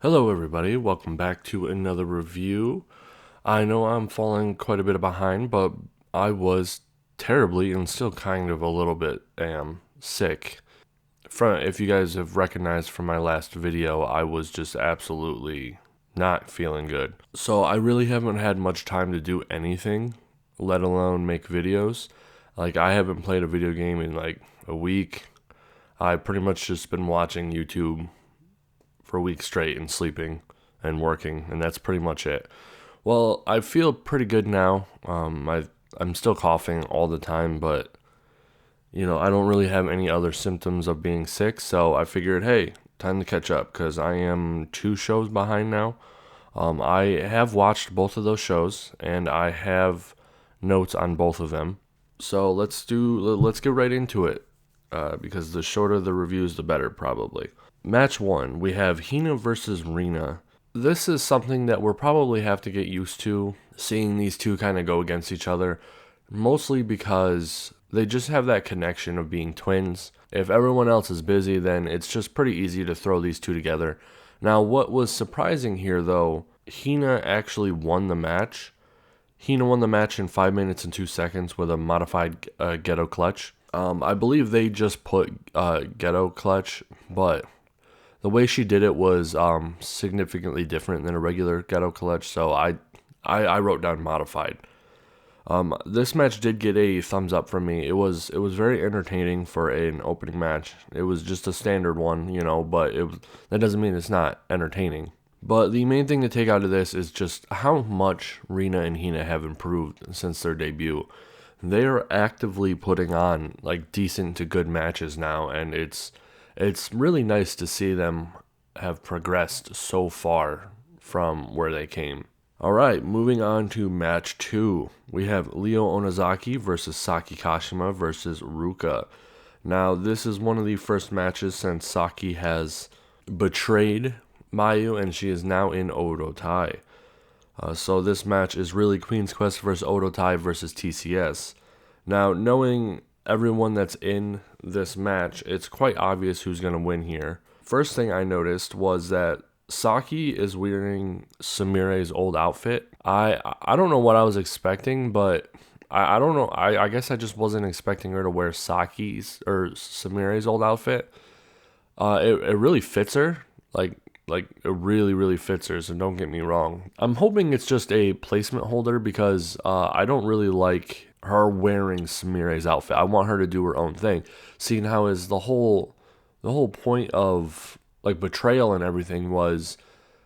Hello everybody, welcome back to another review. I know I'm falling quite a bit behind, but I was terribly and still kind of a little bit sick. If you guys have recognized from my last video, I was just absolutely not feeling good. So I really haven't had much time to do anything, let alone make videos. Like I haven't played a video game in like a week. I've pretty much just been watching YouTube for a week straight and sleeping and working, and that's pretty much it. Well, I feel pretty good now. I'm still coughing all the time, but I don't really have any other symptoms of being sick, so I figured, hey, time to catch up because I am 2 shows behind now. I have watched both of those shows, and I have notes on both of them. So let's get right into it, because the shorter the reviews, the better, probably. Match 1, we have Heena versus Rena. This is something that we'll probably have to get used to, seeing these two kind of go against each other, mostly because they just have that connection of being twins. If everyone else is busy, then it's just pretty easy to throw these two together. Now, what was surprising here, though, Heena actually won the match. Heena won the match in 5 minutes and 2 seconds with a modified ghetto clutch. I believe they just put ghetto clutch, but the way she did it was significantly different than a regular ghetto clutch, so I wrote down modified. This match did get a thumbs up from me. It was very entertaining for an opening match. It was just a standard one, but that doesn't mean it's not entertaining. But the main thing to take out of this is just how much Rena and Heena have improved since their debut. They are actively putting on like decent to good matches now, and it's really nice to see them have progressed so far from where they came. All right, moving on to match 2. We have Ryo Onozaki versus Saki Kashima versus Ruka. Now, this is one of the first matches since Saki has betrayed Mayu and she is now in Odotai. So this match is really Queen's Quest versus Odotai versus TCS. Now, knowing everyone that's in this match, it's quite obvious who's going to win here. First thing I noticed was that Saki is wearing Sumire's old outfit. I don't know what I was expecting, but I don't know. I guess I just wasn't expecting her to wear Saki's or Sumire's old outfit. It really fits her. Like it really fits her, so don't get me wrong. I'm hoping it's just a placement holder because I don't really like her wearing Sumire's outfit. I want her to do her own thing. Seeing how is the whole point of like betrayal and everything was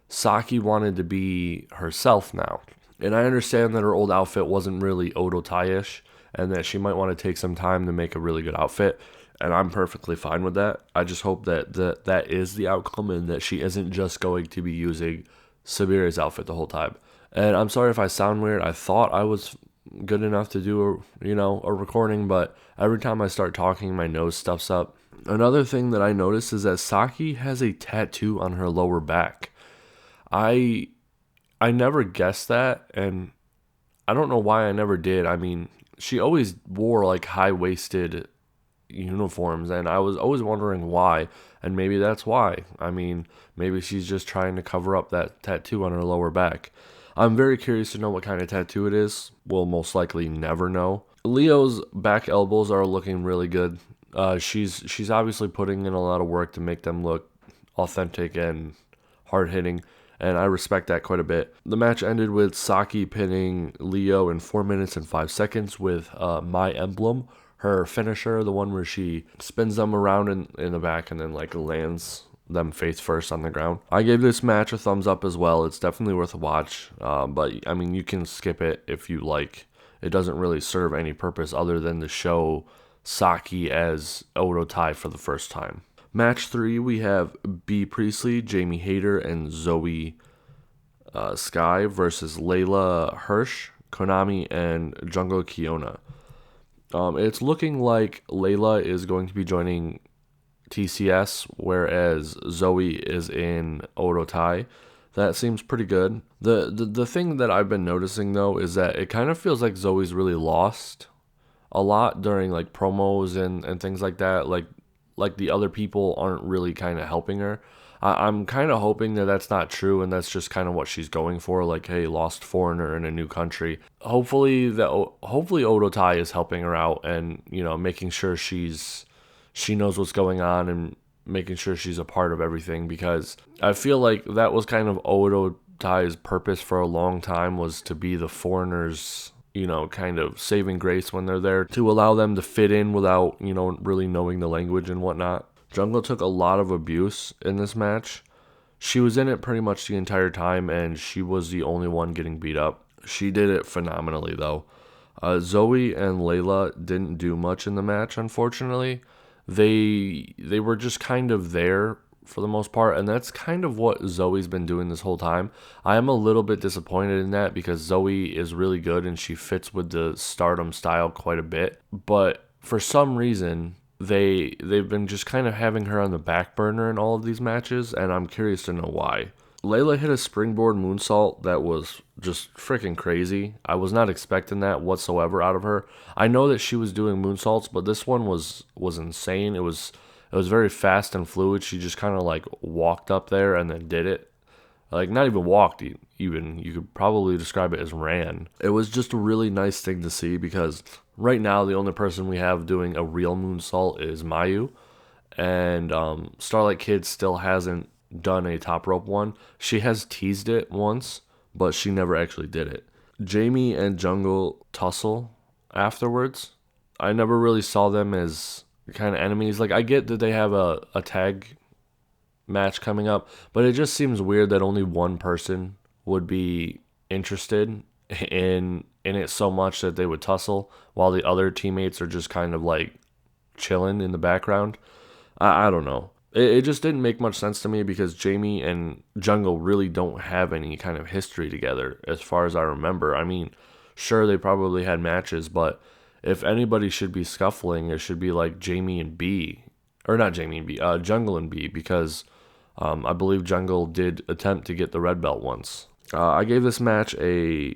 Saki wanted to be herself now. And I understand that her old outfit wasn't really Odotai-ish and that she might want to take some time to make a really good outfit. And I'm perfectly fine with that. I just hope that that is the outcome and that she isn't just going to be using Sumire's outfit the whole time. And I'm sorry if I sound weird. I thought I was good enough to do a recording, but every time I start talking, my nose stuffs up. Another thing that I noticed is that Saki has a tattoo on her lower back. I never guessed that, and I don't know why I never did. I mean, she always wore like high-waisted uniforms, and I was always wondering why, and maybe that's why. I mean, maybe she's just trying to cover up that tattoo on her lower back. I'm very curious to know what kind of tattoo it is. We'll most likely never know. Leo's back elbows are looking really good. She's obviously putting in a lot of work to make them look authentic and hard-hitting, and I respect that quite a bit. The match ended with Saki pinning Leo in 4 minutes and 5 seconds with My Emblem, her finisher, the one where she spins them around in the back and then like lands them face first on the ground. I gave this match a thumbs up as well. It's definitely worth a watch, but I mean, you can skip it if you like. It doesn't really serve any purpose other than to show Saki as Odotai for the first time. Match 3, we have B. Priestley, Jamie Hayter, and Zoey Sky versus Leila, Hirsch, Konami, and Jungle Kiona. It's looking like Leila is going to be joining TCS, whereas Zoey is in Odotai. That seems pretty good. The thing that I've been noticing, though, is that it kind of feels like Zoey's really lost a lot during like promos and things like that. Like the other people aren't really kind of helping her. I'm kind of hoping that that's not true and that's just kind of what she's going for. Like, hey, lost foreigner in a new country. Hopefully Odo Tai is helping her out and making sure she knows what's going on and making sure she's a part of everything, because I feel like that was kind of Odo Tai's purpose for a long time, was to be the foreigners, kind of saving grace when they're there, to allow them to fit in without, really knowing the language and whatnot. Jungle took a lot of abuse in this match. She was in it pretty much the entire time, and she was the only one getting beat up. She did it phenomenally, though. Zoey and Leila didn't do much in the match, unfortunately. They were just kind of there for the most part, and that's kind of what Zoey's been doing this whole time. I am a little bit disappointed in that, because Zoey is really good and she fits with the Stardom style quite a bit, but for some reason they've been just kind of having her on the back burner in all of these matches, and I'm curious to know why. Leila hit a springboard moonsault that was just freaking crazy. I was not expecting that whatsoever out of her. I know that she was doing moonsaults, but this one was insane. It was very fast and fluid. She just kind of like walked up there and then did it. Like, not even walked, even. You could probably describe it as ran. It was just a really nice thing to see, because right now the only person we have doing a real moonsault is Mayu. And Starlight Kid still hasn't done a top rope one. She has teased it once, but she never actually did it. Jamie and Jungle tussle afterwards. I never really saw them as kind of enemies. Like, I get that they have a tag match coming up, but it just seems weird that only one person would be interested in it so much that they would tussle while the other teammates are just kind of like chilling in the background. I don't know. It just didn't make much sense to me, because Jamie and Jungle really don't have any kind of history together as far as I remember. I mean, sure, they probably had matches, but if anybody should be scuffling, it should be like Jamie and B. Or not Jamie and B, Jungle and B, because I believe Jungle did attempt to get the red belt once. I gave this match a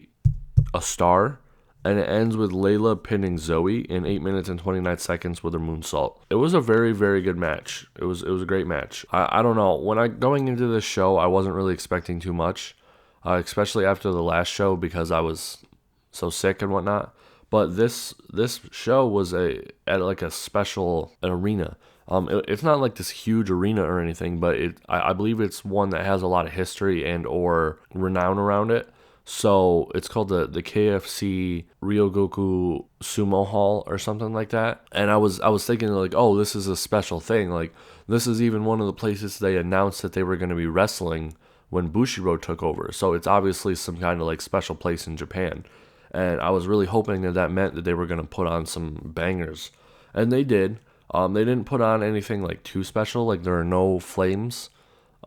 star, and it ends with Leila pinning Zoey in 8 minutes and 29 seconds with her moonsault. It was a very, very good match. It was a great match. I don't know. Going into this show, I wasn't really expecting too much, especially after the last show, because I was so sick and whatnot. But this show was at a special arena. It's not like this huge arena or anything, but I believe it's one that has a lot of history and or renown around it. So it's called the KFC Ryogoku Sumo Hall or something like that. And I was thinking like, oh, this is a special thing. Like, this is even one of the places they announced that they were going to be wrestling when Bushiroad took over. So it's obviously some kind of like special place in Japan. And I was really hoping that meant that they were going to put on some bangers. And they did. They didn't put on anything like too special. Like, there are no flames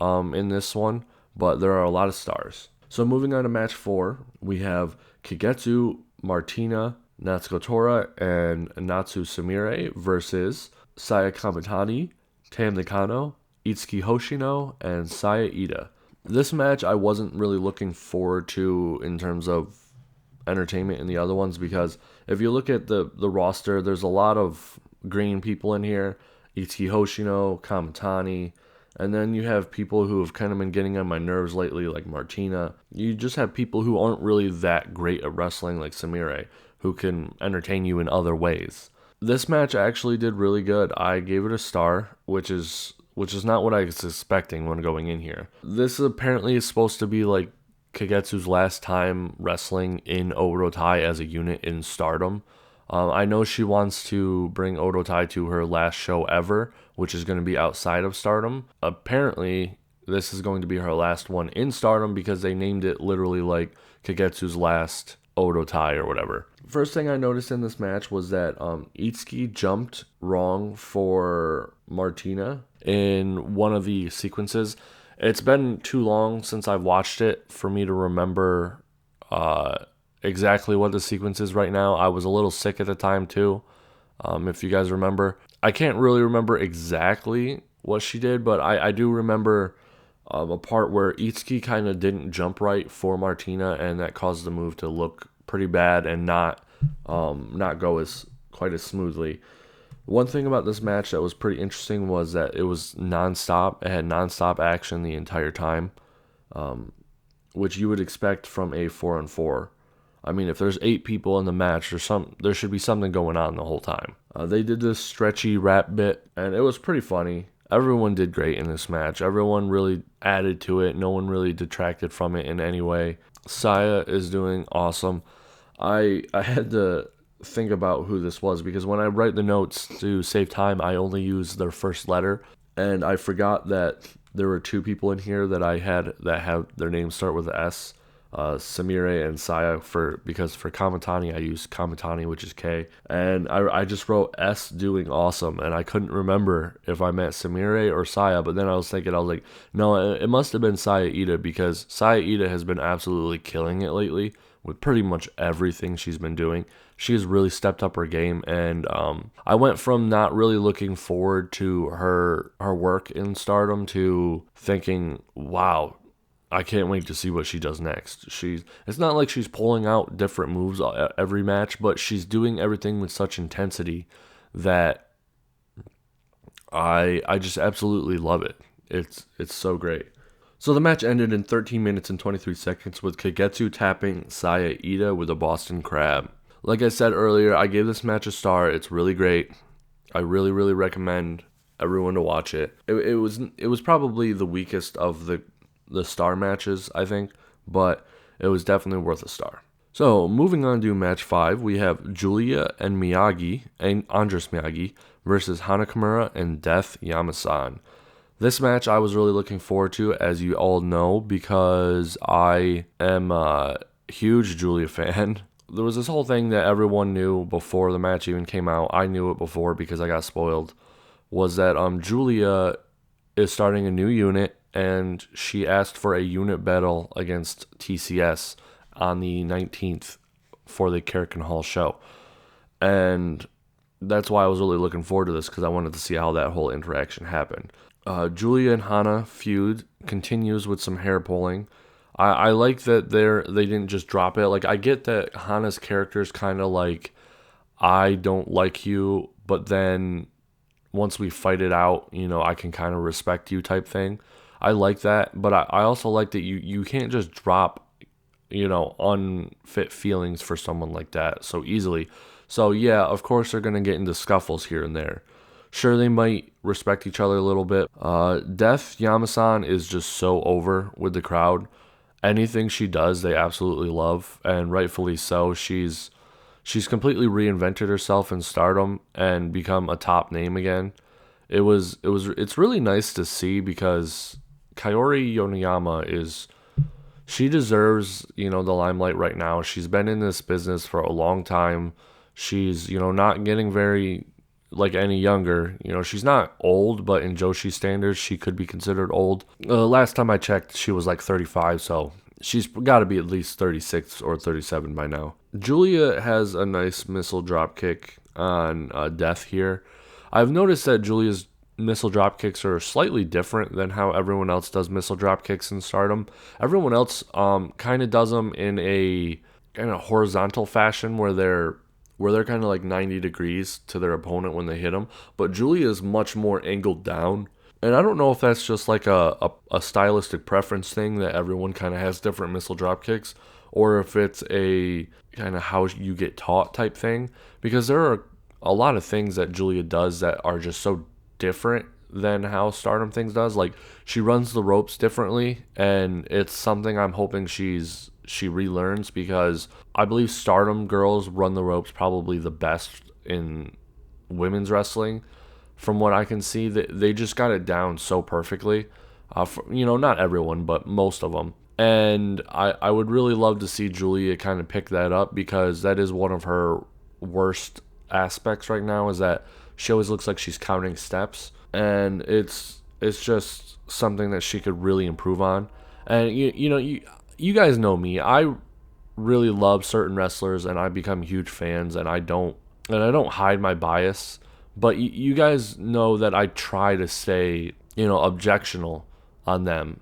in this one, but there are a lot of stars. So moving on to match 4, we have Kagetsu, Martina, Natsuko Tora, and Natsu Sumire versus Saya Kamitani, Tam Nakano, Itsuki Hoshino, and Saya Ida. This match I wasn't really looking forward to in terms of entertainment in the other ones, because if you look at the roster, there's a lot of green people in here. Itsuki Hoshino, Kamitani, and then you have people who have kind of been getting on my nerves lately, like Martina. You just have people who aren't really that great at wrestling, like Sumire, who can entertain you in other ways. This match actually did really good. I gave it a star, which is not what I was expecting when going in here. This apparently is supposed to be like Kagetsu's last time wrestling in Odo Tai as a unit in Stardom. I know she wants to bring Odo Tai to her last show ever, which is going to be outside of Stardom. Apparently, this is going to be her last one in Stardom, because they named it literally like Kagetsu's last Odo Tai or whatever. First thing I noticed in this match was that Itsuki jumped wrong for Martina in one of the sequences. It's been too long since I've watched it for me to remember exactly what the sequence is right now. I was a little sick at the time too, if you guys remember. I can't really remember exactly what she did, but I do remember a part where Itsuki kind of didn't jump right for Martina, and that caused the move to look pretty bad and not go quite as smoothly. One thing about this match that was pretty interesting was that it was nonstop. It had nonstop action the entire time, which you would expect from a 4-on-4. I mean, if there's 8 people in the match, there should be something going on the whole time. They did this stretchy rap bit, and it was pretty funny. Everyone did great in this match. Everyone really added to it. No one really detracted from it in any way. Saya is doing awesome. I had to think about who this was because when I write the notes to save time, I only use their first letter, and I forgot that there were 2 people in here that I had that have their names start with S. Samire and Saya because for Kamatani I use Kamatani, which is K, and I just wrote S doing awesome, and I couldn't remember if I meant Samire or Saya, but then I was like, no, it must have been Saya Ida because Saya Ida has been absolutely killing it lately with pretty much everything she's been doing. She has really stepped up her game, and I went from not really looking forward to her work in Stardom to thinking, wow, I can't wait to see what she does next. It's not like she's pulling out different moves every match, but she's doing everything with such intensity that I just absolutely love it. It's so great. So the match ended in 13 minutes and 23 seconds with Kagetsu tapping Saya Ida with a Boston Crab. Like I said earlier, I gave this match a star. It's really great. I really, really recommend everyone to watch it. It was probably the weakest of the star matches, I think, but it was definitely worth a star. So, moving on to match 5, we have Julia and Miyagi, and Andres Miyagi, versus Hanakamura and Death Yamasan. This match I was really looking forward to, as you all know, because I am a huge Julia fan. There was this whole thing that everyone knew before the match even came out. I knew it before because I got spoiled. Was that Julia is starting a new unit, and she asked for a unit battle against TCS on the 19th for the Karakin Hall show. And that's why I was really looking forward to this, because I wanted to see how that whole interaction happened. Julia and Hana feud continues with some hair pulling. I like that they didn't just drop it. Like, I get that Hana's character is kind of like, I don't like you, but then once we fight it out, I can kind of respect you type thing. I like that, but I also like that you can't just drop, unfit feelings for someone like that so easily. So yeah, of course they're going to get into scuffles here and there. Sure, they might respect each other a little bit. Death Yamasan is just so over with the crowd. Anything she does, they absolutely love, and rightfully so. She's completely reinvented herself in Stardom and become a top name again. It's really nice to see because Kaori Yoneyama she deserves, the limelight right now. She's been in this business for a long time. She's, not getting very any younger. She's not old, but in Joshi standards, she could be considered old. Last time I checked, she was 35, so she's got to be at least 36 or 37 by now. Julia has a nice missile drop kick on Death here. I've noticed that Julia's missile drop kicks are slightly different than how everyone else does missile drop kicks in Stardom. Everyone else kind of does them in a kind of horizontal fashion where they're kind of 90 degrees to their opponent when they hit them. But Julia is much more angled down. And I don't know if that's just a stylistic preference thing that everyone kind of has different missile drop kicks, or if it's a kind of how you get taught type thing. Because there are a lot of things that Julia does that are just so different than how Stardom things does. She runs the ropes differently, and it's something I'm hoping she relearns, because I believe Stardom girls run the ropes probably the best in women's wrestling. From what I can see, they just got it down so perfectly. Not everyone, but most of them. And I would really love to see Julia kind of pick that up, because that is one of her worst aspects right now, is that she always looks like she's counting steps, and it's just something that she could really improve on. And you guys know me. I really love certain wrestlers, and I become huge fans, and I don't hide my bias. But you guys know that I try to stay, objectional on them.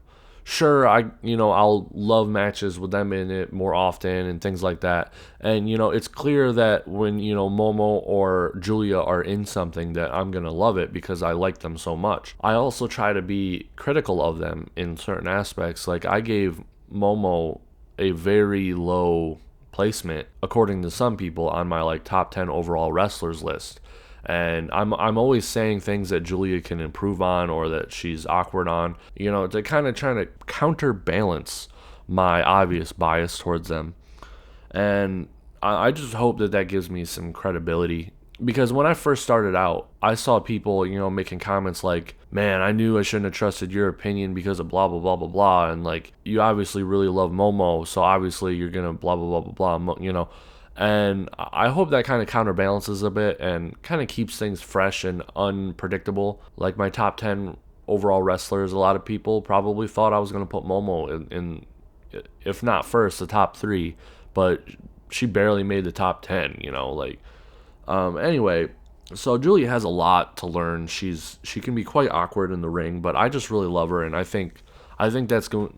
sure, I'll love matches with them in it more often and things like that. And it's clear that when Momo or Julia are in something, that I'm gonna love it because I like them so much. I also try to be critical of them in certain aspects. Like, I gave Momo a very low placement according to some people on my like top 10 overall wrestlers list. And I'm always saying things that Julia can improve on or that she's awkward on, to kind of trying to counterbalance my obvious bias towards them. And I just hope that that gives me some credibility. Because when I first started out, I saw people, making comments like, man, I knew I shouldn't have trusted your opinion because of blah, blah, blah, blah, blah. And like, you obviously really love Momo, so obviously you're going to blah, blah, blah, blah, blah, And I hope that kind of counterbalances a bit and kind of keeps things fresh and unpredictable. Like my top 10 overall wrestlers, a lot of people probably thought I was going to put Momo in, if not first, the top three. But she barely made the top 10, Anyway, so Julia has a lot to learn. She can be quite awkward in the ring, but I just really love her, and I think that's going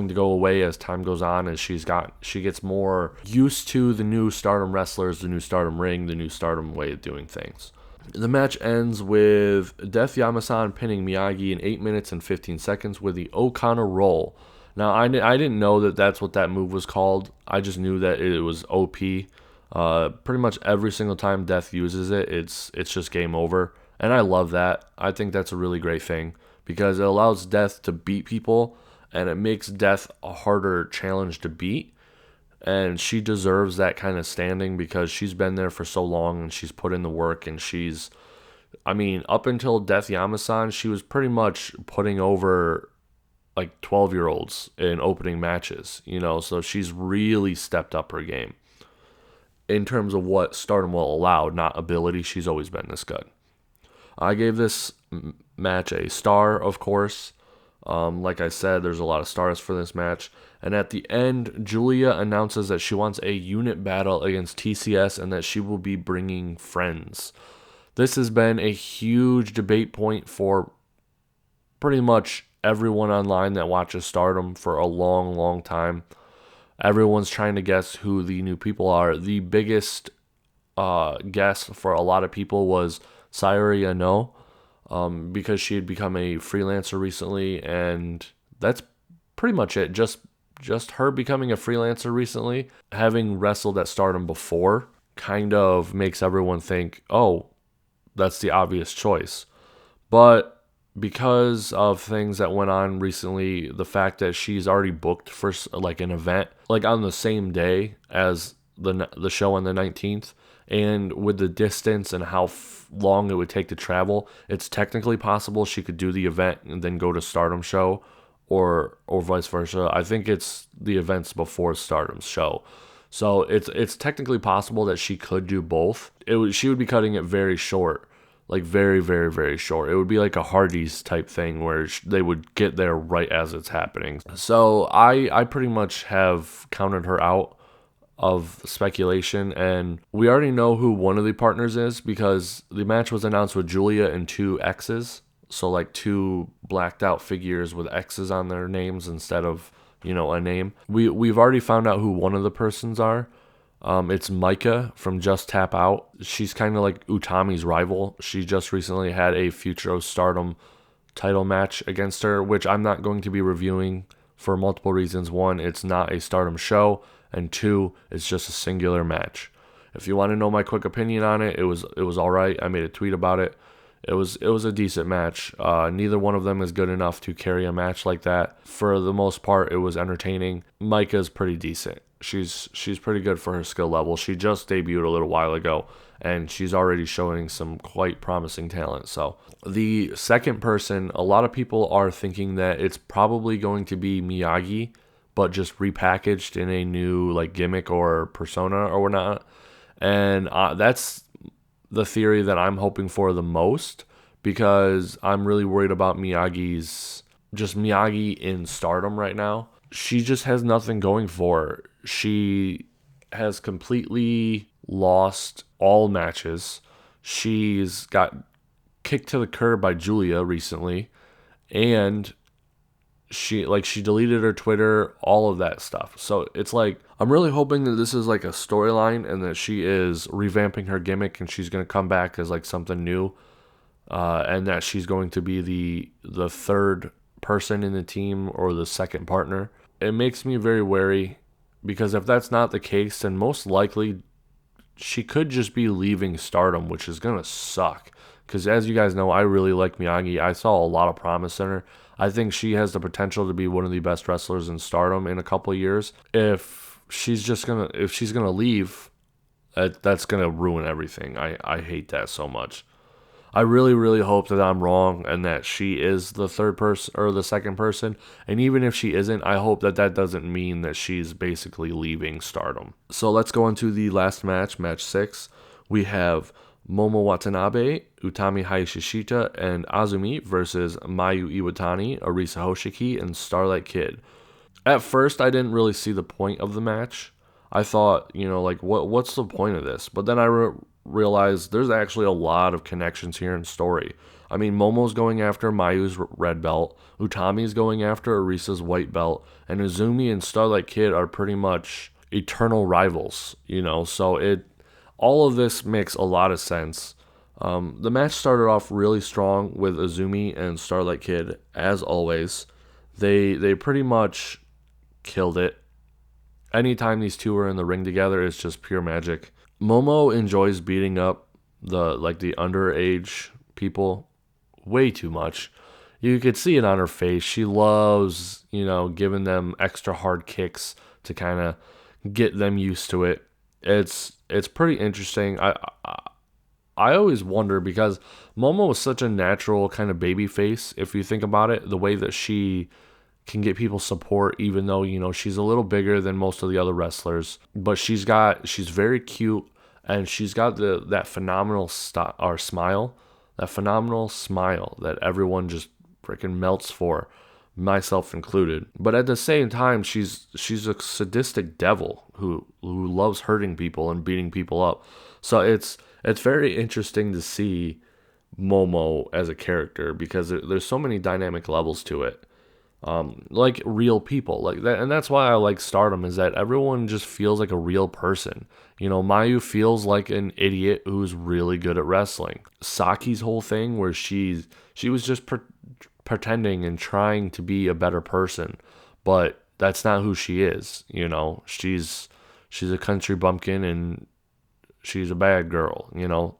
to go away as time goes on, as she gets more used to the new Stardom wrestlers, the new Stardom ring, the new Stardom way of doing things. The match ends with Death Yamasan pinning Miyagi in 8 minutes and 15 seconds with the O'Connor roll. Now, I didn't know that that's what that move was called. I just knew that it was OP. Pretty much every single time Death uses it, it's just game over. And I love that. I think that's a really great thing because it allows Death to beat people and it makes Death a harder challenge to beat. And she deserves that kind of standing because she's been there for so long and she's put in the work and up until Death Yamasan, she was pretty much putting over like 12-year-olds in opening matches, so she's really stepped up her game. In terms of what Stardom will allow, not ability, she's always been this good. I gave this match a star, of course. Like I said, there's a lot of stars for this match. And at the end, Julia announces that she wants a unit battle against TCS and that she will be bringing friends. This has been a huge debate point for pretty much everyone online that watches Stardom for a long, long time. Everyone's trying to guess who the new people are. The biggest guess for a lot of people was Sayuri Ano, because she had become a freelancer recently, and that's pretty much it. Just her becoming a freelancer recently, having wrestled at Stardom before, kind of makes everyone think, oh, that's the obvious choice. But because of things that went on recently, the fact that she's already booked for like an event, like on the same day as the show on the 19th, and with the distance and how long it would take to travel, it's technically possible she could do the event and then go to Stardom show, or vice versa. I think it's the events before Stardom's show. So it's technically possible that she could do both. She would be cutting it very short. Like very, very, very short. It would be like a Hardy's type thing where they would get there right as it's happening. So I pretty much have counted her out of speculation, and we already know who one of the partners is because the match was announced with Julia and two X's. So like two blacked out figures with X's on their names instead of, a name. We've already found out who one of the persons are. It's Micah from Just Tap Out. She's kind of like Utami's rival. She just recently had a Future of Stardom title match against her, which I'm not going to be reviewing for multiple reasons. One, it's not a Stardom show, and two, it's just a singular match. If you want to know my quick opinion on it, it was all right. I made a tweet about it. It was a decent match. Neither one of them is good enough to carry a match like that. For the most part, it was entertaining. Micah's pretty decent. She's pretty good for her skill level. She just debuted a little while ago, and she's already showing some quite promising talent. So the second person, a lot of people are thinking that it's probably going to be Miyagi, but just repackaged in a new like gimmick or persona or whatnot. And that's the theory that I'm hoping for the most, because I'm really worried about Miyagi in Stardom right now. She just has nothing going for her. She has completely lost all matches. She's got kicked to the curb by Julia recently, and she deleted her Twitter, all of that stuff. So it's like I'm really hoping that this is like a storyline and that she is revamping her gimmick and she's gonna come back as like something new, and that she's going to be the third person in the team or the second partner. It makes me very wary because if that's not the case, then most likely she could just be leaving Stardom, which is gonna suck. Because as you guys know, I really like Miyagi. I saw a lot of promise in her. I think she has the potential to be one of the best wrestlers in Stardom in a couple of years. If she's gonna leave, that's gonna ruin everything. I hate that so much. I really, really hope that I'm wrong and that she is the third person or the second person. And even if she isn't, I hope that that doesn't mean that she's basically leaving Stardom. So let's go into the last match, match 6. We have Momo Watanabe, Utami Hayashishita, and Azumi versus Mayu Iwatani, Arisa Hoshiki, and Starlight Kid. At first, I didn't really see the point of the match. I thought, like, what's the point of this? But then I realized there's actually a lot of connections here in story. I mean, Momo's going after Mayu's red belt, Utami's going after Arisa's white belt, and Azumi and Starlight Kid are pretty much eternal rivals, so all of this makes a lot of sense. The match started off really strong with Azumi and Starlight Kid, as always. They pretty much killed it. Anytime these two are in the ring together, it's just pure magic. Momo enjoys beating up the underage people way too much. You could see it on her face. She loves, giving them extra hard kicks to kind of get them used to it. It's pretty interesting. I always wonder because Momo is such a natural kind of baby face. If you think about it, the way that she can get people support, even though she's a little bigger than most of the other wrestlers, but she's very cute and she's got that phenomenal smile, that phenomenal smile that everyone just freaking melts for, myself included. But at the same time, she's a sadistic devil who loves hurting people and beating people up. So it's very interesting to see Momo as a character because there's so many dynamic levels to it. Like real people like that, and that's why I like Stardom, is that everyone just feels like a real person. Mayu feels like an idiot who's really good at wrestling. Saki's whole thing where she was just pretending and trying to be a better person, but that's not who she is. She's a country bumpkin and she's a bad girl. There's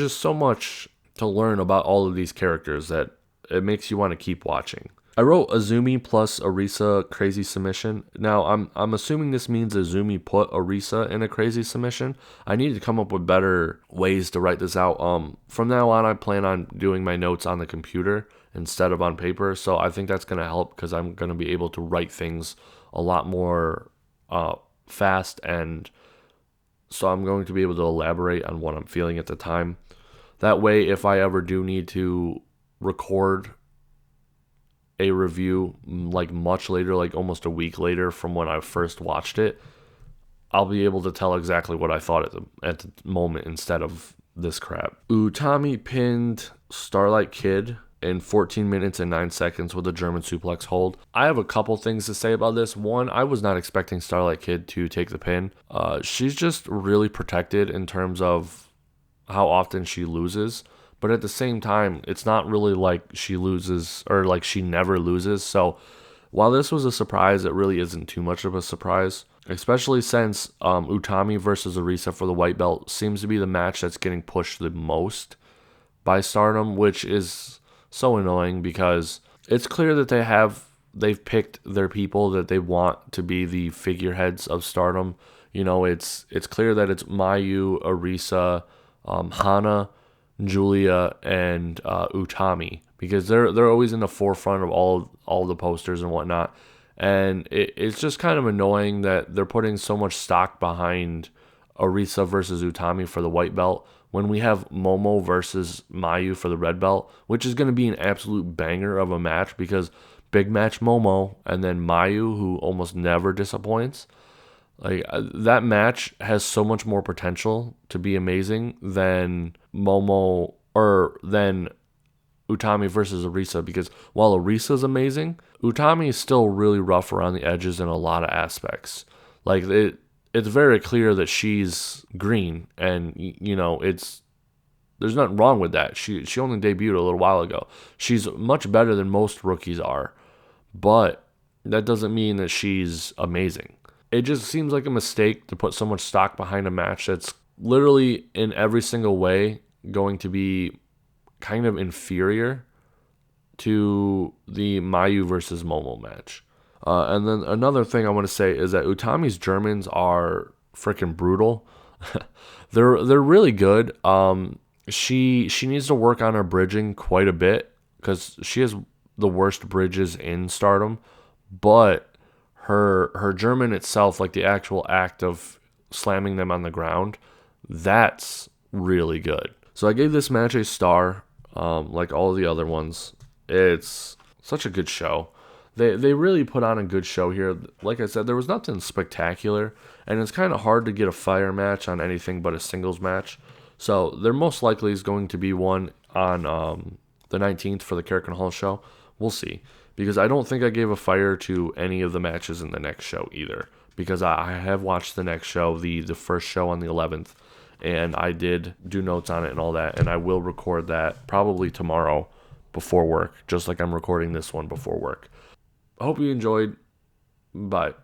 just so much to learn about all of these characters that it makes you want to keep watching. I wrote Azumi plus Arisa crazy submission. Now, I'm assuming this means Azumi put Arisa in a crazy submission. I need to come up with better ways to write this out. From now on, I plan on doing my notes on the computer instead of on paper. So I think that's going to help because I'm going to be able to write things a lot more fast. And so I'm going to be able to elaborate on what I'm feeling at the time. That way, if I ever do need to record a review like much later, like almost a week later from when I first watched it, I'll be able to tell exactly what I thought at the moment instead of this crap. Utami pinned Starlight Kid in 14 minutes and 9 seconds with a German suplex hold. I have a couple things to say about this. One, I was not expecting Starlight Kid to take the pin. She's just really protected in terms of how often she loses. But at the same time, it's not really like she loses or like she never loses. So while this was a surprise, it really isn't too much of a surprise, especially since Utami versus Arisa for the white belt seems to be the match that's getting pushed the most by Stardom, which is so annoying because it's clear that they've picked their people that they want to be the figureheads of Stardom. It's clear that it's Mayu, Arisa, Hana, Julia, and Utami, because they're always in the forefront of all the posters and whatnot, and it's just kind of annoying that they're putting so much stock behind Arisa versus Utami for the white belt when we have Momo versus Mayu for the red belt, which is going to be an absolute banger of a match because big match Momo and then Mayu, who almost never disappoints. Like that match has so much more potential to be amazing than Momo or than Utami versus Arisa, because while Arisa's amazing, Utami is still really rough around the edges in a lot of aspects. Like it's very clear that she's green, and there's nothing wrong with that. She only debuted a little while ago. She's much better than most rookies are, but that doesn't mean that she's amazing. It just seems like a mistake to put so much stock behind a match that's literally in every single way going to be kind of inferior to the Mayu versus Momo match. And then another thing I want to say is that Utami's Germans are freaking brutal. they're really good. She needs to work on her bridging quite a bit because she has the worst bridges in Stardom, but her German itself, like the actual act of slamming them on the ground, that's really good. So I gave this match a star, like all of the other ones. It's such a good show. They really put on a good show here. Like I said, there was nothing spectacular, and it's kind of hard to get a fire match on anything but a singles match. So there most likely is going to be one on the 19th for the Carrick Hall show. We'll see. Because I don't think I gave a fire to any of the matches in the next show either. Because I have watched the next show, the first show on the 11th, and I did do notes on it and all that, and I will record that probably tomorrow before work, just like I'm recording this one before work. I hope you enjoyed. Bye.